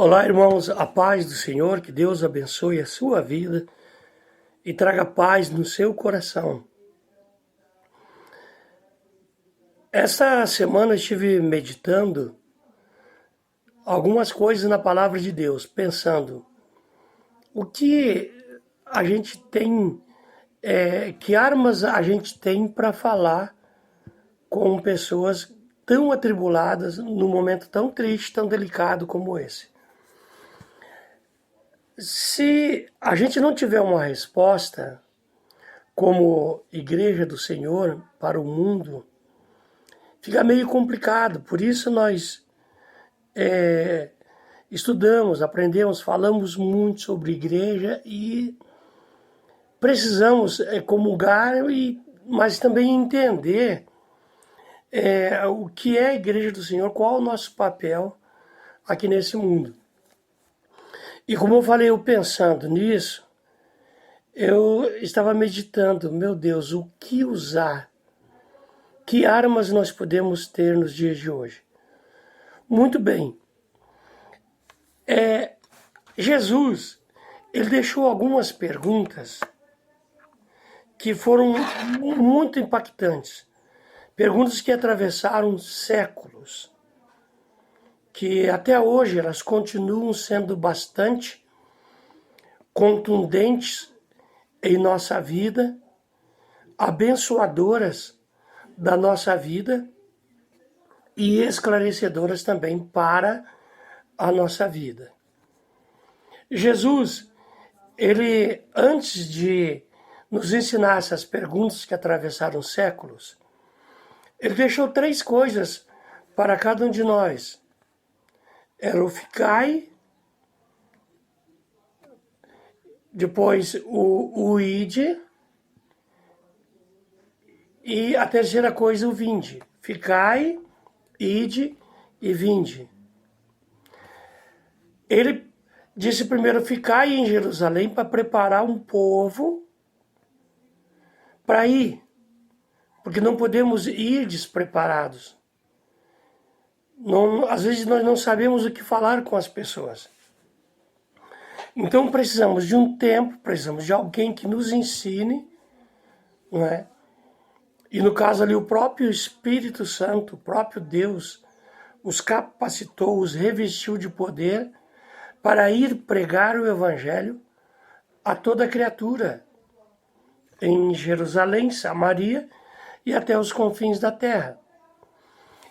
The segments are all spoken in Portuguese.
Olá, irmãos, a paz do Senhor, que Deus abençoe a sua vida e traga paz no seu coração. Esta semana estive meditando algumas coisas na palavra de Deus, pensando o que a gente tem, que armas a gente tem para falar com pessoas tão atribuladas num momento tão triste, tão delicado como esse. Se a gente não tiver uma resposta como Igreja do Senhor para o mundo, fica meio complicado. Por isso nós estudamos, aprendemos, falamos muito sobre igreja e precisamos comungar, mas também entender o que é a Igreja do Senhor, qual é o nosso papel aqui nesse mundo. E como eu falei, eu pensando nisso, eu estava meditando, meu Deus, o que usar? Que armas nós podemos ter nos dias de hoje? Muito bem. Jesus, ele deixou algumas perguntas que foram muito impactantes. Perguntas que atravessaram séculos, que até hoje elas continuam sendo bastante contundentes em nossa vida, abençoadoras da nossa vida e esclarecedoras também para a nossa vida. Jesus, ele, antes de nos ensinar essas perguntas que atravessaram séculos, ele deixou 3 coisas para cada um de nós. Era o ficai, depois o ide, e a terceira coisa, o vinde. Ficai, ide e vinde. Ele disse primeiro, ficai em Jerusalém para preparar um povo para ir. Porque não podemos ir despreparados. Não, às vezes nós não sabemos o que falar com as pessoas. Então precisamos de um tempo, precisamos de alguém que nos ensine, não é? E no caso ali o próprio Espírito Santo, o próprio Deus, os capacitou, os revestiu de poder para ir pregar o Evangelho a toda criatura, em Jerusalém, Samaria e até os confins da terra.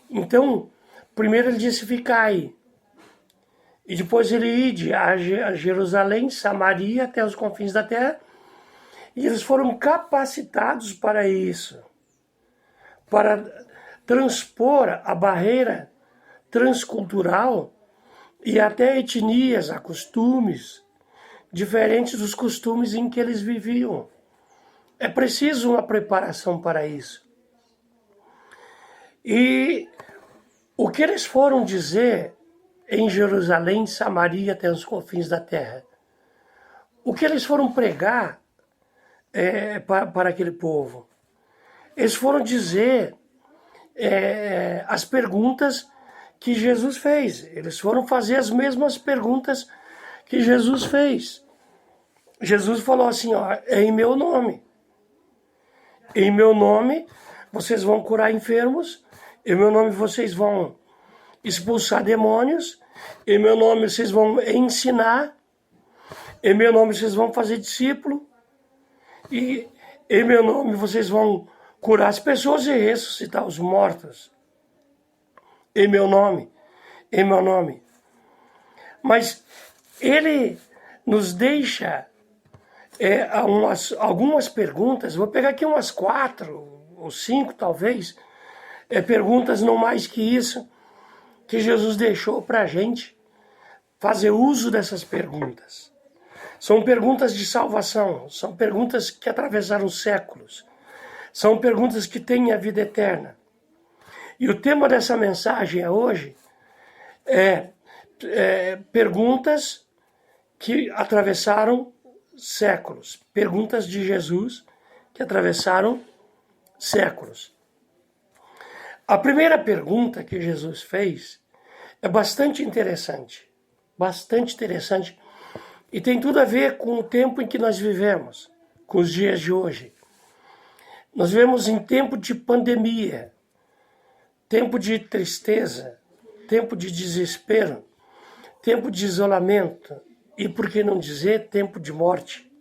Então, primeiro ele disse, ficai. E depois ele ide a Jerusalém, Samaria, até os confins da terra. E eles foram capacitados para isso, para transpor a barreira transcultural e até etnias, a costumes, diferentes dos costumes em que eles viviam. É preciso uma preparação para isso. E o que eles foram dizer em Jerusalém, Samaria, até os confins da terra? O que eles foram pregar para aquele povo? Eles foram dizer as perguntas que Jesus fez. Eles foram fazer as mesmas perguntas que Jesus fez. Jesus falou assim, ó, é em meu nome. Em meu nome vocês vão curar enfermos, em meu nome vocês vão expulsar demônios, em meu nome vocês vão ensinar, em meu nome vocês vão fazer discípulo, e em meu nome vocês vão curar as pessoas e ressuscitar os mortos. Em meu nome, em meu nome. Mas ele nos deixa algumas perguntas, vou pegar aqui umas 4 ou 5 talvez, perguntas não mais que isso, que Jesus deixou para a gente fazer uso dessas perguntas. São perguntas de salvação, são perguntas que atravessaram séculos, são perguntas que têm a vida eterna. E o tema dessa mensagem hoje é perguntas que atravessaram séculos. Perguntas de Jesus que atravessaram séculos. A primeira pergunta que Jesus fez é bastante interessante. bastante interessante e tem tudo a ver com o tempo em que nós vivemos, com os dias de hoje. Nós vivemos em tempo de pandemia, tempo de tristeza, tempo de desespero, tempo de isolamento e, por que não dizer, tempo de morte.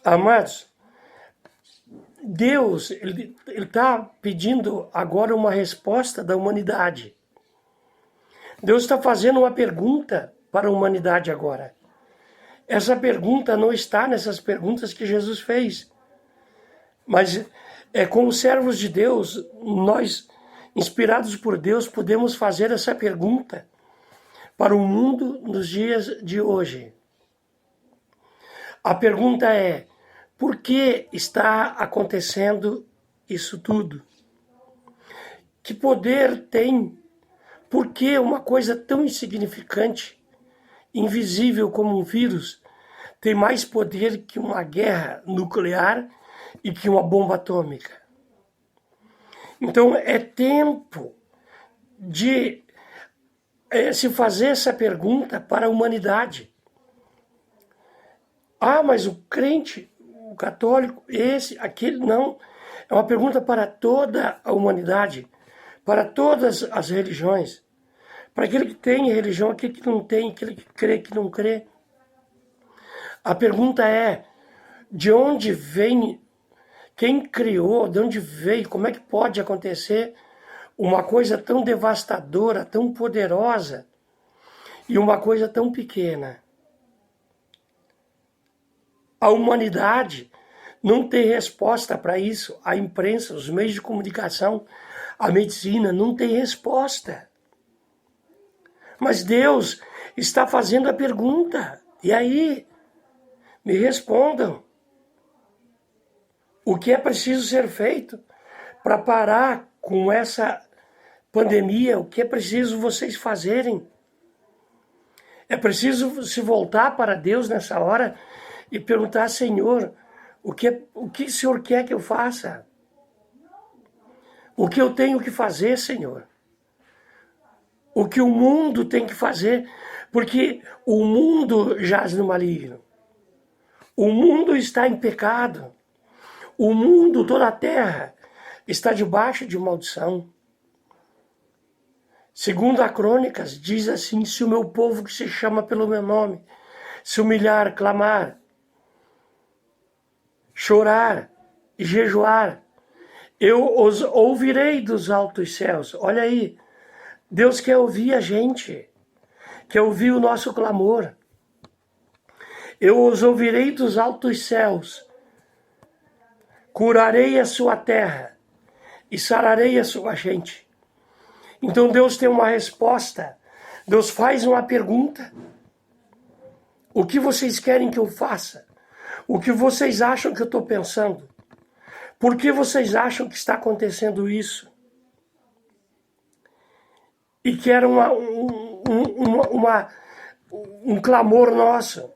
Amados, Deus ele está pedindo agora uma resposta da humanidade. Deus está fazendo uma pergunta para a humanidade agora. Essa pergunta não está nessas perguntas que Jesus fez. Mas como servos de Deus, nós, inspirados por Deus, podemos fazer essa pergunta para o mundo nos dias de hoje. A pergunta é: por que está acontecendo isso tudo? Que poder tem? Por que uma coisa tão insignificante, invisível como um vírus, tem mais poder que uma guerra nuclear e que uma bomba atômica? Então é tempo de se fazer essa pergunta para a humanidade. Ah, mas o crente, o católico, esse, aquele, não. É uma pergunta para toda a humanidade, para todas as religiões. Para aquele que tem religião, aquele que não tem, aquele que crê, que não crê. A pergunta é: de onde vem, quem criou, de onde veio, como é que pode acontecer uma coisa tão devastadora, tão poderosa e uma coisa tão pequena? A humanidade não tem resposta para isso. A imprensa, os meios de comunicação, a medicina não tem resposta. Mas Deus está fazendo a pergunta. E aí, me respondam. O que é preciso ser feito para parar com essa pandemia? O que é preciso vocês fazerem? É preciso se voltar para Deus nessa hora e perguntar: Senhor, o que o Senhor quer que eu faça? O que eu tenho que fazer, Senhor? O que o mundo tem que fazer? Porque o mundo jaz no maligno. O mundo está em pecado. O mundo, toda a terra, está debaixo de maldição. Segundo a Crônicas, diz assim: se o meu povo que se chama pelo meu nome se humilhar, clamar, chorar e jejuar, eu os ouvirei dos altos céus. Olha aí, Deus quer ouvir a gente, quer ouvir o nosso clamor. Eu os ouvirei dos altos céus, curarei a sua terra e sararei a sua gente. Então Deus tem uma resposta, Deus faz uma pergunta: o que vocês querem que eu faça? O que vocês acham que eu estou pensando? Por que vocês acham que está acontecendo isso? E que era um clamor nosso,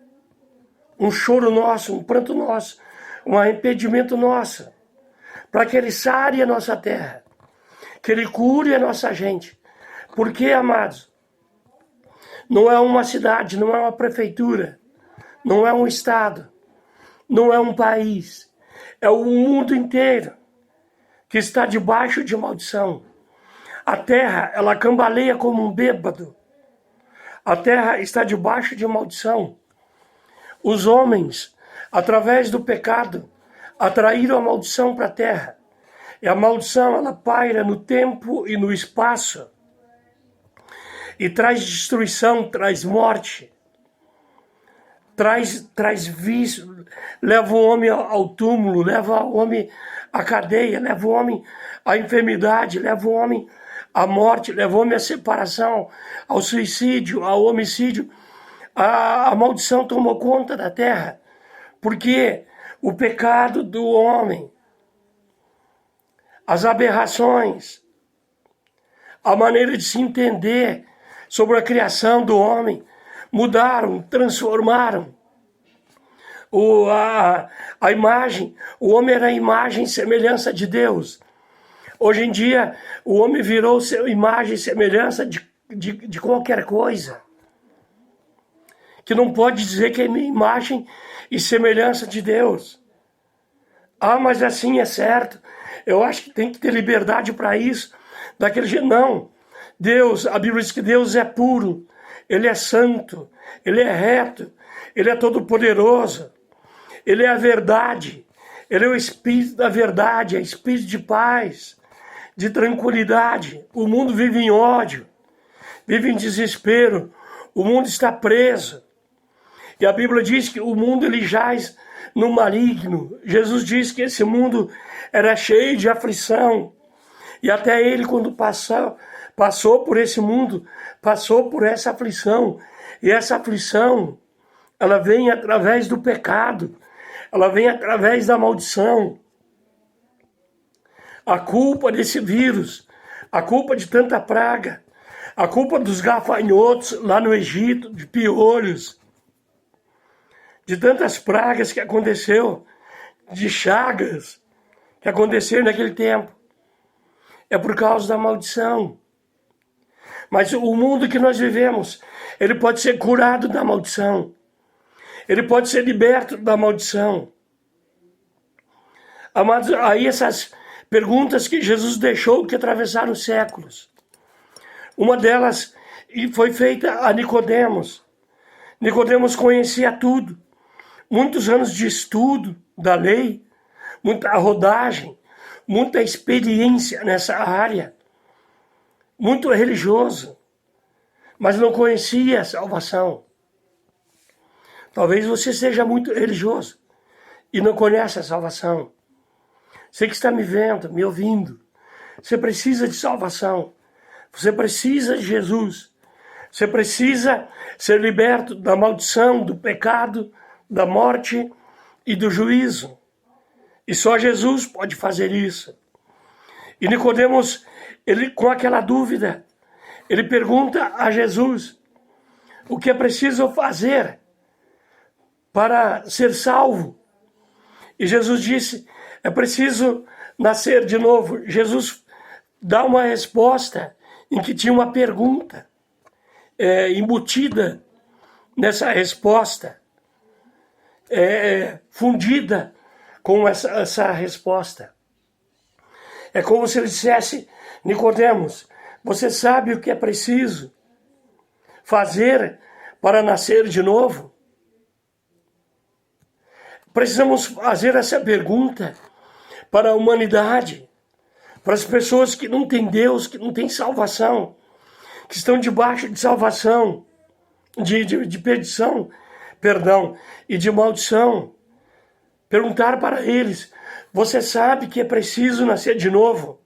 um choro nosso, um pranto nosso, um arrependimento nosso, para que Ele sare a nossa terra, que Ele cure a nossa gente. Porque, amados, não é uma cidade, não é uma prefeitura, não é um estado, não é um país, é o mundo inteiro que está debaixo de maldição. A terra, ela cambaleia como um bêbado. A terra está debaixo de maldição. Os homens, através do pecado, atraíram a maldição para a terra. E a maldição, ela paira no tempo e no espaço. E traz destruição, traz morte. Traz vício, leva o homem ao túmulo, leva o homem à cadeia, leva o homem à enfermidade, leva o homem à morte, leva o homem à separação, ao suicídio, ao homicídio. A maldição tomou conta da terra, porque o pecado do homem, as aberrações, a maneira de se entender sobre a criação do homem, mudaram, transformaram a imagem. O homem era a imagem e semelhança de Deus. Hoje em dia, o homem virou imagem e semelhança de qualquer coisa. que não pode dizer que é imagem e semelhança de Deus. Ah, mas assim é certo. Eu acho que tem que ter liberdade para isso. Daquele jeito, não. Deus, a Bíblia diz que Deus é puro, Ele é santo, Ele é reto, Ele é todo-poderoso, Ele é a verdade, Ele é o Espírito da verdade, é Espírito de paz, de tranquilidade. O mundo vive em ódio, vive em desespero, o mundo está preso. E a Bíblia diz que o mundo ele jaz no maligno. Jesus disse que esse mundo era cheio de aflição. E até ele, quando passou por esse mundo, passou por essa aflição. E essa aflição, ela vem através do pecado. Ela vem através da maldição. A culpa desse vírus, a culpa de tanta praga, a culpa dos gafanhotos lá no Egito, de piolhos, de tantas pragas que aconteceu, de chagas que aconteceram naquele tempo. É por causa da maldição. Mas o mundo que nós vivemos, ele pode ser curado da maldição. Ele pode ser liberto da maldição. Amados, aí essas perguntas que Jesus deixou que atravessaram séculos. Uma delas foi feita a Nicodemos. Nicodemos conhecia tudo. Muitos anos de estudo da lei, muita rodagem, muita experiência nessa área, muito religioso, mas não conhecia a salvação. Talvez você seja muito religioso e não conhece a salvação. Você que está me vendo, me ouvindo, você precisa de salvação, você precisa de Jesus, você precisa ser liberto da maldição, do pecado, da morte e do juízo. E só Jesus pode fazer isso. E Nicodemos, ele com aquela dúvida, ele pergunta a Jesus o que é preciso fazer para ser salvo. E Jesus disse, é preciso nascer de novo. Jesus dá uma resposta em que tinha uma pergunta embutida nessa resposta, fundida com essa resposta. É como se ele dissesse, Nicodemos, você sabe o que é preciso fazer para nascer de novo? Precisamos fazer essa pergunta para a humanidade, para as pessoas que não têm Deus, que não têm salvação, que estão debaixo de salvação, de perdição, e de maldição. Perguntar para eles, você sabe que é preciso nascer de novo?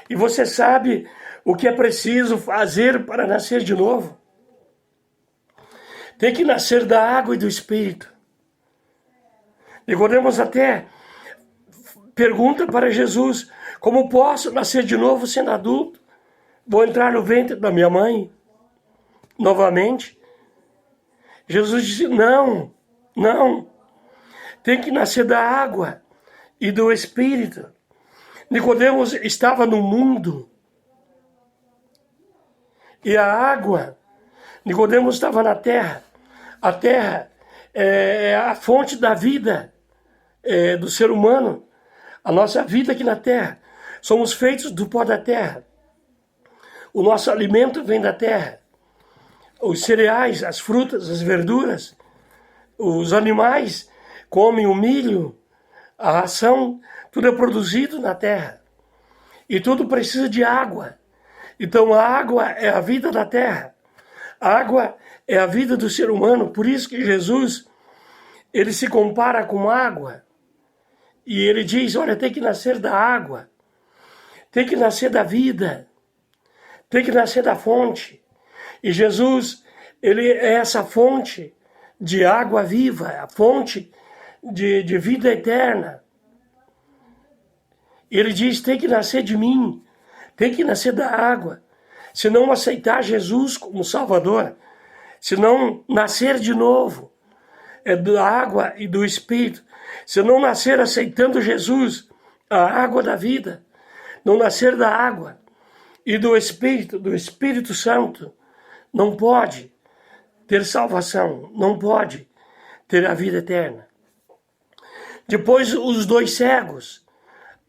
E você sabe o que é preciso fazer para nascer de novo? Tem que nascer da água e do Espírito. Nicodemos até pergunta para Jesus, como posso nascer de novo sendo adulto? Vou entrar no ventre da minha mãe novamente? Jesus disse, não. Tem que nascer da água e do Espírito. Nicodemos estava no mundo. E a água, Nicodemos estava na terra. A terra é a fonte da vida do ser humano. A nossa vida aqui na terra. Somos feitos do pó da terra. O nosso alimento vem da terra. Os cereais, as frutas, as verduras, os animais comem o milho, a ração, tudo é produzido na terra. E tudo precisa de água. Então a água é a vida da terra. A água é a vida do ser humano. Por isso que Jesus, ele se compara com água. E ele diz, olha, tem que nascer da água. Tem que nascer da vida. Tem que nascer da fonte. E Jesus, ele é essa fonte de água viva, a fonte de vida eterna. Ele diz, tem que nascer de mim, tem que nascer da água. Se não aceitar Jesus como Salvador, se não nascer de novo, da água e do Espírito, se não nascer aceitando Jesus, a água da vida, não nascer da água e do Espírito Santo, não pode. ter salvação, não pode ter a vida eterna. Depois os 2 cegos,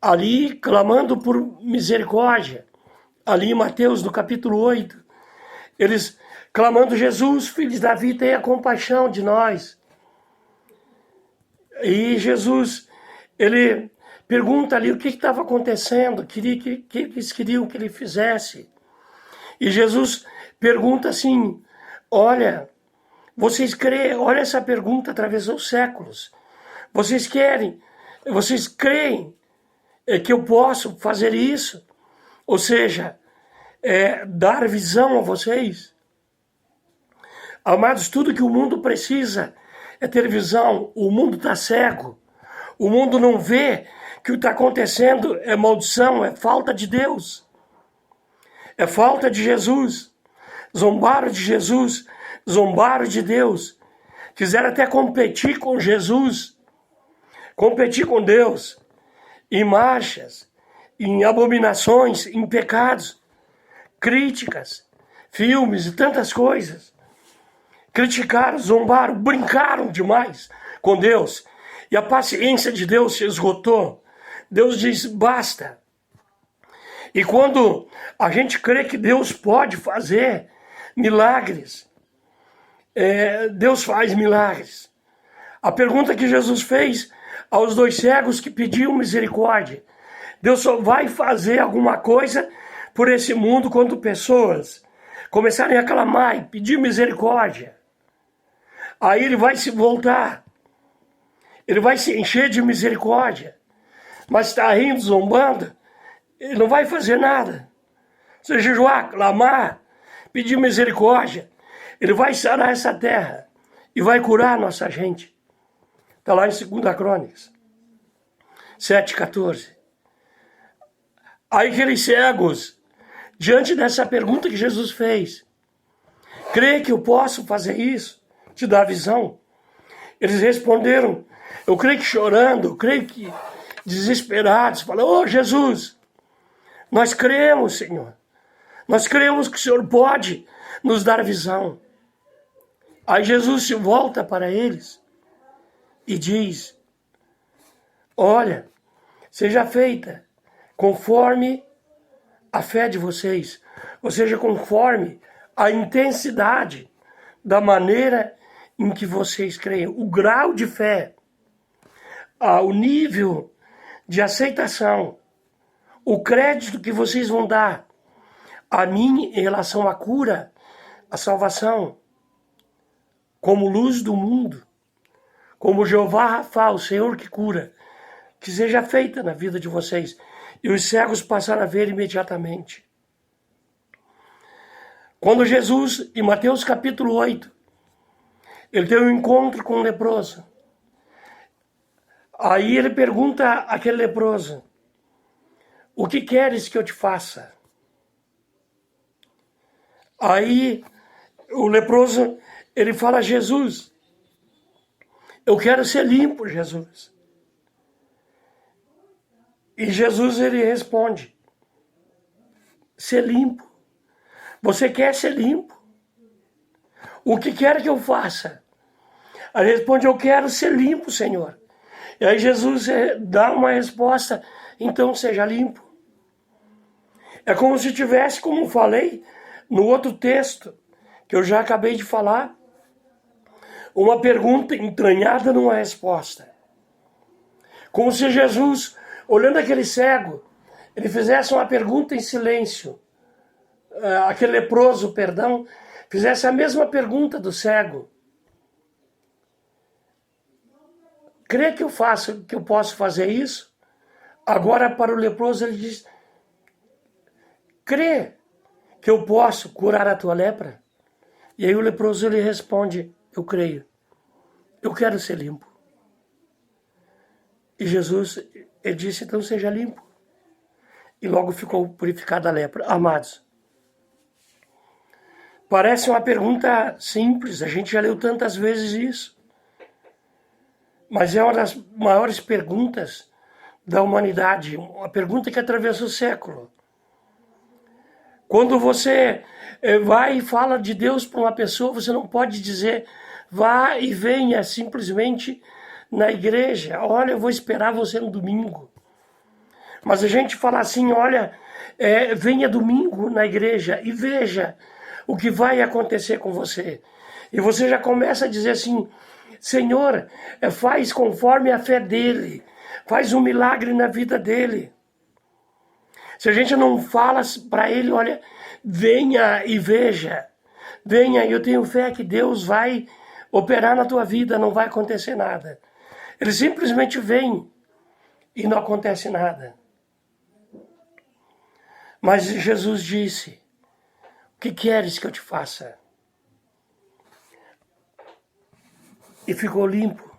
ali clamando por misericórdia, ali em Mateus no capítulo 8, eles clamando: Jesus, filho de Davi, tenha compaixão de nós. E Jesus, ele pergunta ali o que estava acontecendo, que eles queriam que ele fizesse. E Jesus pergunta assim: olha, vocês creem, olha, essa pergunta atravessou séculos. Vocês creem que eu posso fazer isso? Ou seja, dar visão a vocês? Amados, tudo que o mundo precisa é ter visão. O mundo está cego. O mundo não vê que o que está acontecendo é maldição, é falta de Deus. É falta de Jesus. Zombaram de Jesus, zombaram de Deus. Quiseram até competir com Jesus, competir com Deus, em marchas, em abominações, em pecados, críticas, filmes e tantas coisas. Criticaram, zombaram, brincaram demais com Deus. E a paciência de Deus se esgotou. Deus diz: basta. E quando a gente crê que Deus pode fazer milagres, Deus faz milagres. A pergunta que Jesus fez aos 2 cegos que pediam misericórdia: Deus só vai fazer alguma coisa por esse mundo quando pessoas começarem a clamar e pedir misericórdia. Aí ele vai se voltar, ele vai se encher de misericórdia, mas está rindo, zombando, ele não vai fazer nada. Se jejuar, clamar, pedir misericórdia, ele vai sarar essa terra e vai curar a nossa gente. Está lá em 2 Crônicas 7,14. Aí aqueles cegos, diante dessa pergunta que Jesus fez: crê que eu posso fazer isso? Te dar visão? Eles responderam, eu creio que chorando, eu creio que desesperados, falam: ô Jesus, nós cremos, Senhor. Nós cremos que o Senhor pode nos dar visão. Aí Jesus se volta para eles e diz: olha, seja feita conforme a fé de vocês, ou seja, conforme a intensidade da maneira em que vocês creem, o grau de fé, o nível de aceitação, o crédito que vocês vão dar a mim em relação à cura, à salvação, como luz do mundo, como Jeová Rafa, o Senhor que cura, que seja feita na vida de vocês. E os cegos passaram a ver imediatamente. Quando Jesus, em Mateus capítulo 8, ele tem um encontro com um leproso. Aí ele pergunta àquele leproso: o que queres que eu te faça? Aí o leproso, ele fala: Jesus, eu quero ser limpo, Jesus. E Jesus, ele responde: ser limpo? Você quer ser limpo? O que quer que eu faça? Aí ele responde: eu quero ser limpo, Senhor. E aí Jesus dá uma resposta: então seja limpo. É como se tivesse, como falei no outro texto, que eu já acabei de falar, uma pergunta entranhada numa resposta. Como se Jesus, olhando aquele cego, ele fizesse uma pergunta em silêncio. Aquele leproso, perdão, fizesse a mesma pergunta do cego. Crê que eu posso fazer isso? Agora para o leproso ele diz: crê que eu posso curar a tua lepra? E aí o leproso ele responde: eu creio, eu quero ser limpo. E Jesus, ele disse: então seja limpo. E logo ficou purificada a lepra. Amados, parece uma pergunta simples, a gente já leu tantas vezes isso. Mas é uma das maiores perguntas da humanidade, uma pergunta que atravessa o século. Quando você vai e fala de Deus para uma pessoa, você não pode dizer, vá e venha simplesmente na igreja. Olha, eu vou esperar você no domingo. Mas a gente fala assim, olha, venha domingo na igreja e veja o que vai acontecer com você. E você já começa a dizer assim, Senhor, faz conforme a fé dele, faz um milagre na vida dele. Se a gente não fala para ele, olha, venha e veja, venha, eu tenho fé que Deus vai operar na tua vida, não vai acontecer nada. Ele simplesmente vem e não acontece nada. Mas Jesus disse, o que queres que eu te faça? E ficou limpo.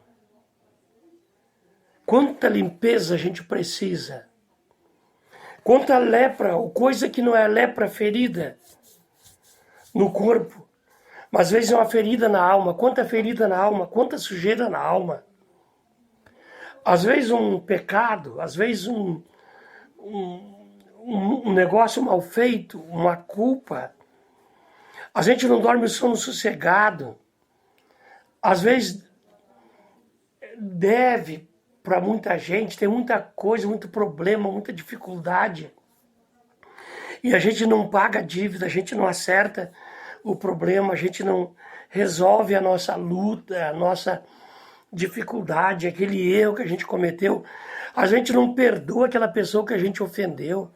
Quanta limpeza a gente precisa. Quanta lepra, ou coisa que não é lepra, ferida no corpo. Mas às vezes é uma ferida na alma. Quanta ferida na alma, quanta sujeira na alma. Às vezes um pecado, às vezes um negócio mal feito, uma culpa. A gente não dorme o sono sossegado. Às vezes deve para muita gente, tem muita coisa, muito problema, muita dificuldade. E a gente não paga a dívida, a gente não acerta o problema, a gente não resolve a nossa luta, a nossa dificuldade, aquele erro que a gente cometeu. A gente não perdoa aquela pessoa que a gente ofendeu.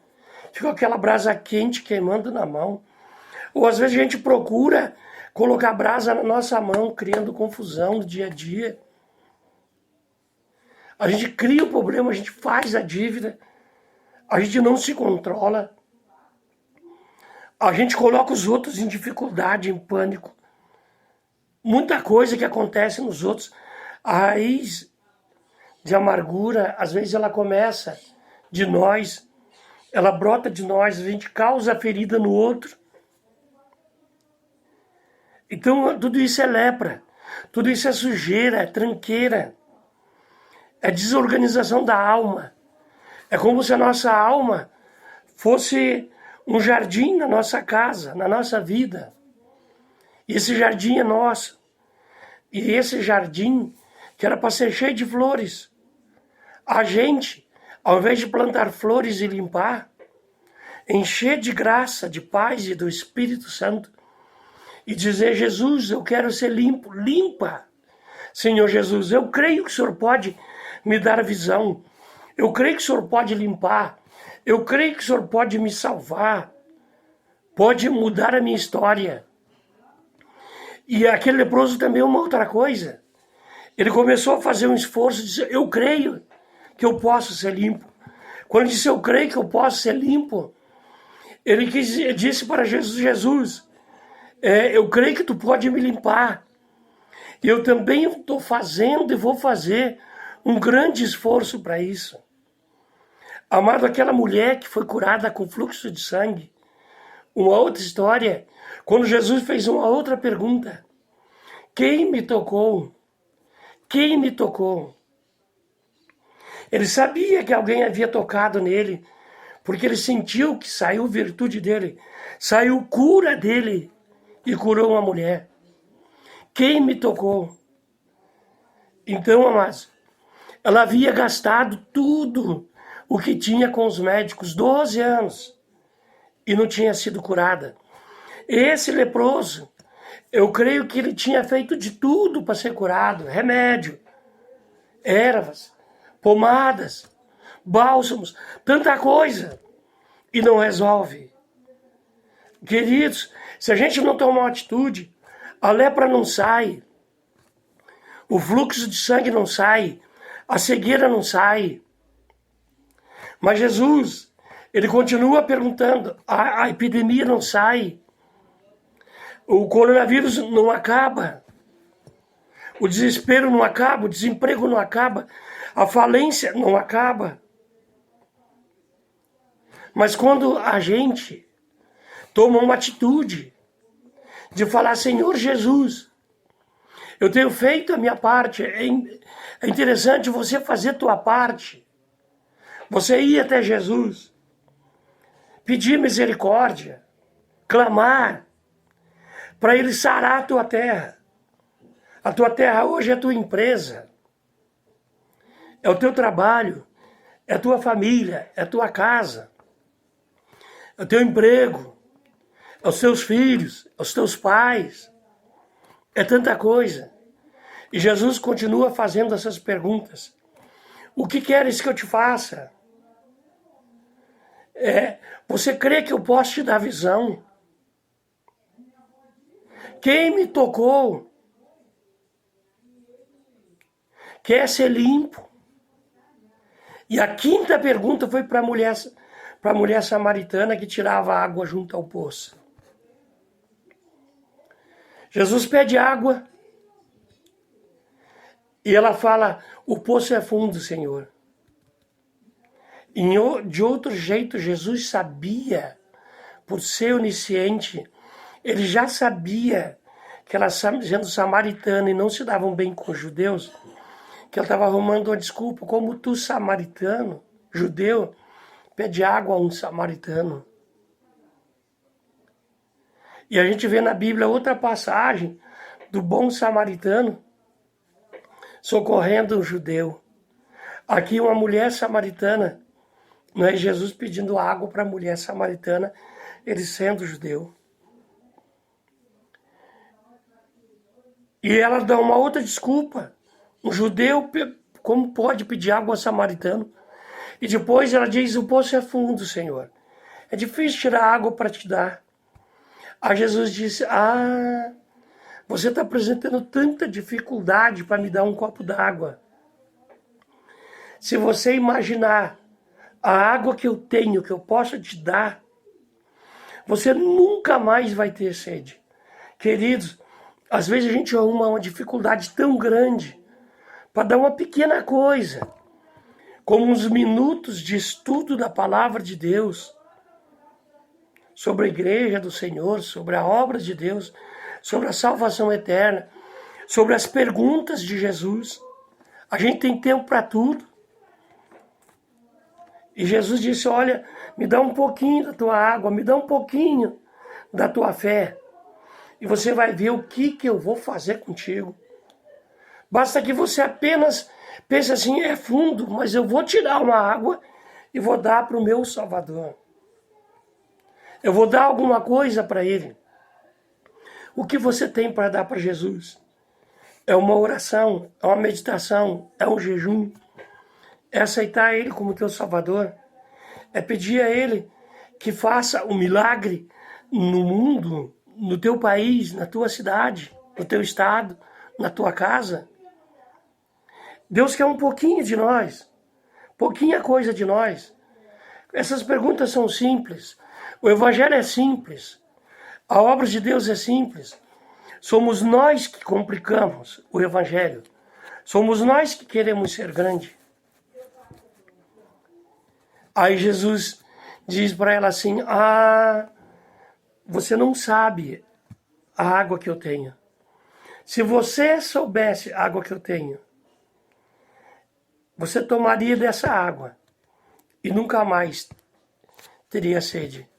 Fica aquela brasa quente queimando na mão. Ou às vezes a gente procura colocar brasa na nossa mão, criando confusão no dia a dia. A gente cria o problema, a gente faz a dívida, a gente não se controla, a gente coloca os outros em dificuldade, em pânico. Muita coisa que acontece nos outros, a raiz de amargura, às vezes ela começa de nós, ela brota de nós, a gente causa ferida no outro. Então tudo isso é lepra, tudo isso é sujeira, é tranqueira. É desorganização da alma. É como se a nossa alma fosse um jardim na nossa casa, na nossa vida. E esse jardim é nosso. E esse jardim, que era para ser cheio de flores, a gente, ao invés de plantar flores e limpar, encher de graça, de paz e do Espírito Santo, e dizer, Jesus, eu quero ser limpo, limpa. Senhor Jesus, eu creio que o Senhor pode me dar a visão. Eu creio que o Senhor pode limpar. Eu creio que o Senhor pode me salvar. Pode mudar a minha história. E aquele leproso também é uma outra coisa. Ele começou a fazer um esforço de dizer, eu creio que eu posso ser limpo. Quando ele disse, eu creio que eu posso ser limpo, ele disse para Jesus, Jesus, eu creio que tu pode me limpar. E eu também estou fazendo e vou fazer um grande esforço para isso. Amado, aquela mulher que foi curada com fluxo de sangue, uma outra história, quando Jesus fez uma outra pergunta, quem me tocou? Quem me tocou? Ele sabia que alguém havia tocado nele, porque ele sentiu que saiu virtude dele, saiu cura dele e curou uma mulher. Quem me tocou? Então, amados, ela havia gastado tudo o que tinha com os médicos, 12 anos, e não tinha sido curada. Esse leproso, eu creio que ele tinha feito de tudo para ser curado, remédio, ervas, pomadas, bálsamos, tanta coisa, e não resolve. Queridos, se a gente não tomar uma atitude, a lepra não sai, o fluxo de sangue não sai, a cegueira não sai. Mas Jesus, ele continua perguntando, a epidemia não sai, o coronavírus não acaba, o desespero não acaba, o desemprego não acaba, a falência não acaba. Mas quando a gente toma uma atitude de falar, Senhor Jesus, eu tenho feito a minha parte, é interessante você fazer a tua parte, você ir até Jesus, pedir misericórdia, clamar para Ele sarar a tua terra. A tua terra hoje é a tua empresa, é o teu trabalho, é a tua família, é a tua casa, é o teu emprego, é os teus filhos, é os teus pais, é tanta coisa. E Jesus continua fazendo essas perguntas. O que queres que eu te faça? Você crê que eu posso te dar visão? Quem me tocou quer ser limpo. E a quinta pergunta foi para a mulher samaritana que tirava água junto ao poço. Jesus pede água e ela fala, o poço é fundo, Senhor. De outro jeito, Jesus sabia, por ser onisciente, ele já sabia que ela, sendo samaritana e não se davam bem com os judeus, que ela estava arrumando uma desculpa, como tu, samaritano, judeu, pede água a um samaritano. E a gente vê na Bíblia outra passagem do bom samaritano socorrendo um judeu. Aqui uma mulher samaritana, não é Jesus pedindo água para a mulher samaritana, ele sendo judeu. E ela dá uma outra desculpa. Um judeu, como pode pedir água a samaritano? E depois ela diz, o poço é fundo, Senhor. É difícil tirar água para te dar. Aí Jesus disse, você está apresentando tanta dificuldade para me dar um copo d'água. Se você imaginar a água que eu tenho, que eu posso te dar, você nunca mais vai ter sede. Queridos, às vezes a gente arruma uma dificuldade tão grande para dar uma pequena coisa, como uns minutos de estudo da palavra de Deus, sobre a igreja do Senhor, sobre a obra de Deus, sobre a salvação eterna, sobre as perguntas de Jesus. A gente tem tempo para tudo. E Jesus disse, olha, me dá um pouquinho da tua água, me dá um pouquinho da tua fé. E você vai ver o que eu vou fazer contigo. Basta que você apenas pense assim, é fundo, mas eu vou tirar uma água e vou dar para o meu Salvador. Eu vou dar alguma coisa para Ele. O que você tem para dar para Jesus? É uma oração, é uma meditação, é um jejum. É aceitar Ele como teu Salvador. É pedir a Ele que faça um milagre no mundo, no teu país, na tua cidade, no teu estado, na tua casa. Deus quer um pouquinho de nós, pouquinha coisa de nós. Essas perguntas são simples. O Evangelho é simples. A obra de Deus é simples. Somos nós que complicamos o Evangelho. Somos nós que queremos ser grande. Aí Jesus diz para ela assim, você não sabe a água que eu tenho. Se você soubesse a água que eu tenho, você tomaria dessa água e nunca mais teria sede.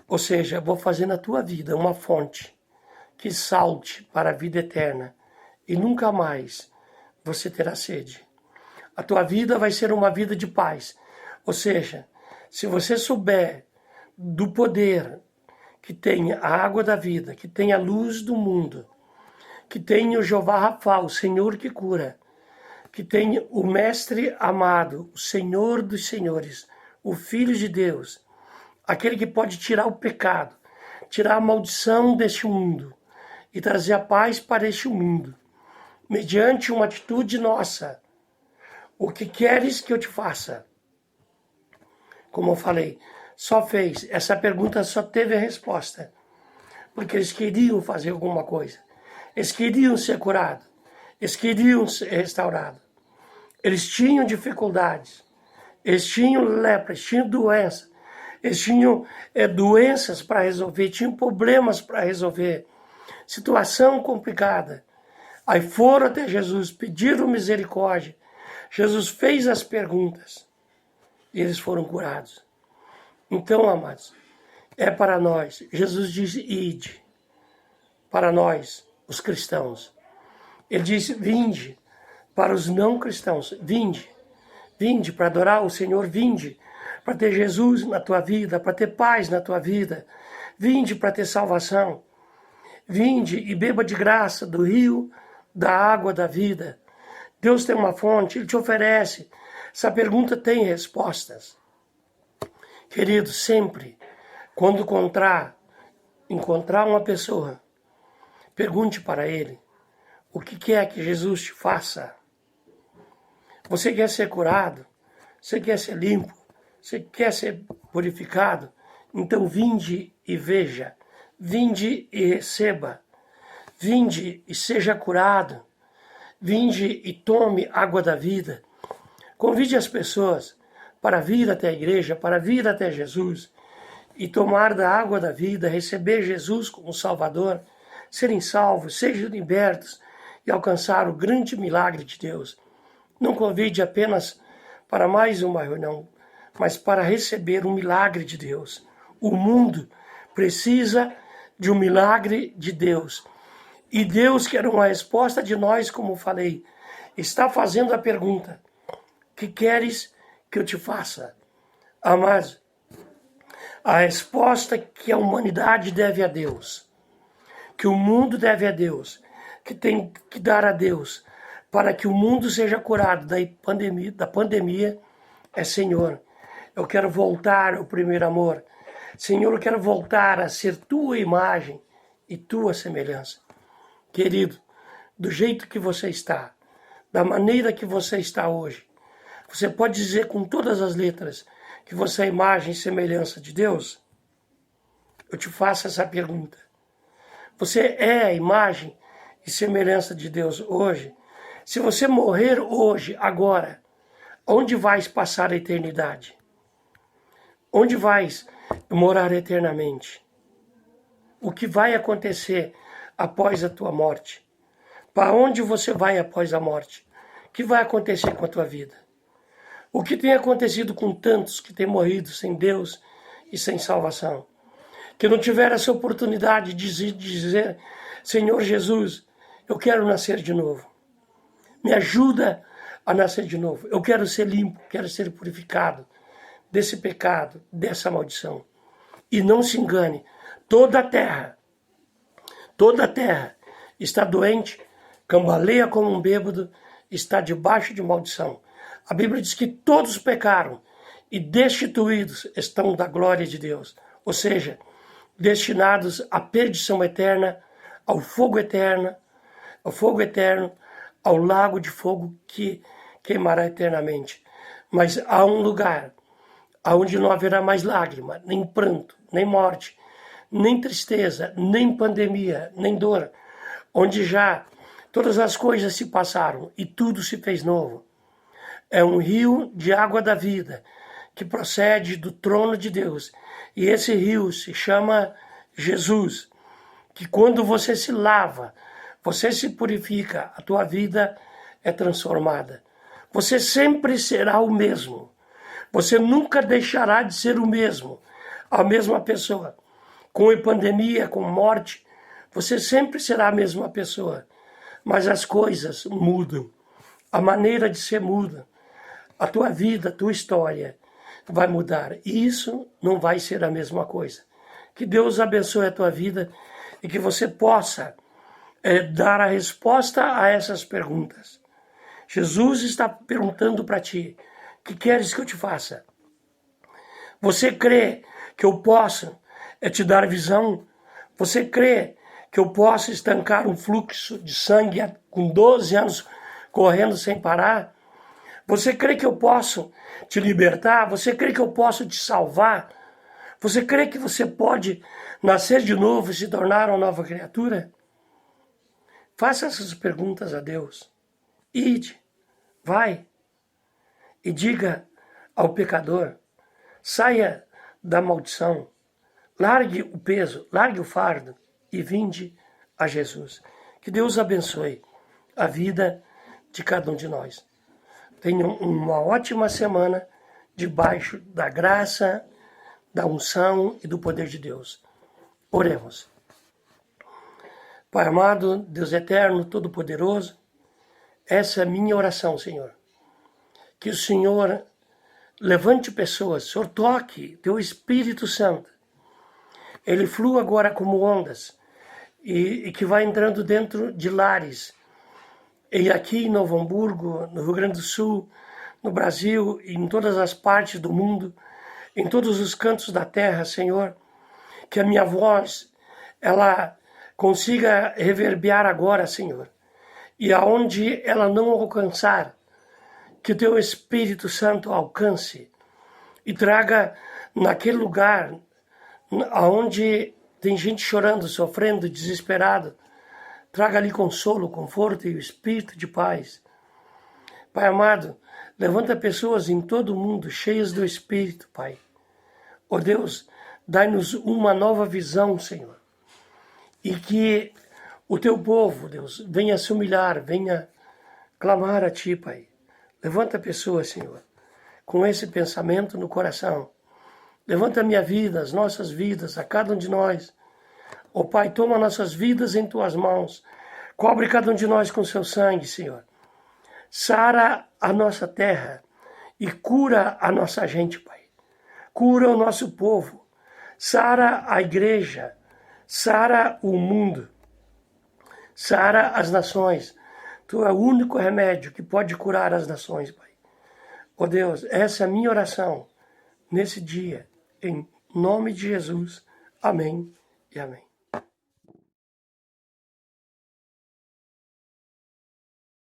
Ou seja, eu vou fazer na tua vida uma fonte que salte para a vida eterna e nunca mais você terá sede. A tua vida vai ser uma vida de paz. Ou seja, se você souber do poder que tem a água da vida, que tem a luz do mundo, que tem o Jeová Rafa, o Senhor que cura, que tem o Mestre amado, o Senhor dos Senhores, o Filho de Deus, aquele que pode tirar o pecado, tirar a maldição deste mundo e trazer a paz para este mundo, mediante uma atitude nossa. O que queres que eu te faça? Como eu falei, só fez. Essa pergunta só teve a resposta. Porque eles queriam fazer alguma coisa. Eles queriam ser curados. Eles queriam ser restaurados. Eles tinham dificuldades. Eles tinham lepra, eles tinham doença. Eles tinham doenças para resolver, tinham problemas para resolver. Situação complicada. Aí foram até Jesus, pediram misericórdia. Jesus fez as perguntas. E eles foram curados. Então, amados, é para nós. Jesus diz, ide, para nós, os cristãos. Ele diz, vinde, para os não cristãos, vinde. Vinde para adorar o Senhor, vinde para ter Jesus na tua vida, para ter paz na tua vida. Vinde para ter salvação. Vinde e beba de graça do rio da água da vida. Deus tem uma fonte, Ele te oferece. Essa pergunta tem respostas. Querido, sempre, quando encontrar uma pessoa, pergunte para ele o que quer que Jesus te faça. Você quer ser curado? Você quer ser limpo? Você quer ser purificado? Então vinde e veja. Vinde e receba. Vinde e seja curado. Vinde e tome água da vida. Convide as pessoas para vir até a igreja, para vir até Jesus e tomar da água da vida, receber Jesus como Salvador, serem salvos, sejam libertos e alcançar o grande milagre de Deus. Não convide apenas para mais uma reunião, mas para receber o milagre de Deus. O mundo precisa de um milagre de Deus. E Deus quer uma resposta de nós, como falei. Está fazendo a pergunta: que queres que eu te faça? Amado, a resposta que a humanidade deve a Deus, que o mundo deve a Deus, que tem que dar a Deus, para que o mundo seja curado da pandemia, é: Senhor, eu quero voltar ao primeiro amor. Senhor, eu quero voltar a ser tua imagem e tua semelhança. Querido, do jeito que você está, da maneira que você está hoje, você pode dizer com todas as letras que você é a imagem e semelhança de Deus? Eu te faço essa pergunta. Você é a imagem e semelhança de Deus hoje? Se você morrer hoje, agora, onde vais passar a eternidade? Onde vais morar eternamente? O que vai acontecer após a tua morte? Para onde você vai após a morte? O que vai acontecer com a tua vida? O que tem acontecido com tantos que têm morrido sem Deus e sem salvação? Que não tiveram essa oportunidade de dizer: Senhor Jesus, eu quero nascer de novo. Me ajuda a nascer de novo. Eu quero ser limpo, quero ser purificado desse pecado, dessa maldição. E não se engane, toda a terra está doente, cambaleia como um bêbado, está debaixo de maldição. A Bíblia diz que todos pecaram e destituídos estão da glória de Deus. Ou seja, destinados à perdição eterna, ao fogo eterno, ao lago de fogo que queimará eternamente. Mas há um lugar onde não haverá mais lágrima, nem pranto, nem morte, nem tristeza, nem pandemia, nem dor, onde já todas as coisas se passaram e tudo se fez novo. É um rio de água da vida que procede do trono de Deus. E esse rio se chama Jesus, que quando você se lava, você se purifica, a tua vida é transformada. Você sempre será o mesmo. Você nunca deixará de ser o mesmo, a mesma pessoa. Com a pandemia, com morte, você sempre será a mesma pessoa. Mas as coisas mudam, a maneira de ser muda. A tua vida, a tua história vai mudar. E isso não vai ser a mesma coisa. Que Deus abençoe a tua vida e que você possa dar a resposta a essas perguntas. Jesus está perguntando para ti: o que queres que eu te faça? Você crê que eu posso te dar visão? Você crê que eu posso estancar um fluxo de sangue com 12 anos correndo sem parar? Você crê que eu posso te libertar? Você crê que eu posso te salvar? Você crê que você pode nascer de novo e se tornar uma nova criatura? Faça essas perguntas a Deus. Ide, vai e diga ao pecador: saia da maldição, largue o peso, largue o fardo e vinde a Jesus. Que Deus abençoe a vida de cada um de nós. Tenham uma ótima semana debaixo da graça, da unção e do poder de Deus. Oremos. Pai amado, Deus eterno, todo-poderoso, essa é a minha oração, Senhor. Que o Senhor levante pessoas, Senhor, toque teu Espírito Santo. Ele flua agora como ondas e que vai entrando dentro de lares. E aqui em Novo Hamburgo, no Rio Grande do Sul, no Brasil e em todas as partes do mundo, em todos os cantos da terra, Senhor, que a minha voz, ela consiga reverberar agora, Senhor, e aonde ela não alcançar, que o teu Espírito Santo alcance e traga naquele lugar aonde tem gente chorando, sofrendo, desesperado, traga ali consolo, conforto e o Espírito de paz. Pai amado, levanta pessoas em todo o mundo cheias do Espírito, Pai. Ó Deus, dai-nos uma nova visão, Senhor, e que o teu povo, Deus, venha se humilhar, venha clamar a Ti, Pai. Levanta pessoas, Senhor, com esse pensamento no coração. Levanta a minha vida, as nossas vidas, a cada um de nós. Ó Pai, toma nossas vidas em Tuas mãos. Cobre cada um de nós com Seu sangue, Senhor. Sara a nossa terra e cura a nossa gente, Pai. Cura o nosso povo. Sara a igreja. Sara o mundo. Sara as nações. Tu é o único remédio que pode curar as nações, Pai. Ó Deus, essa é a minha oração nesse dia. Em nome de Jesus. Amém e amém.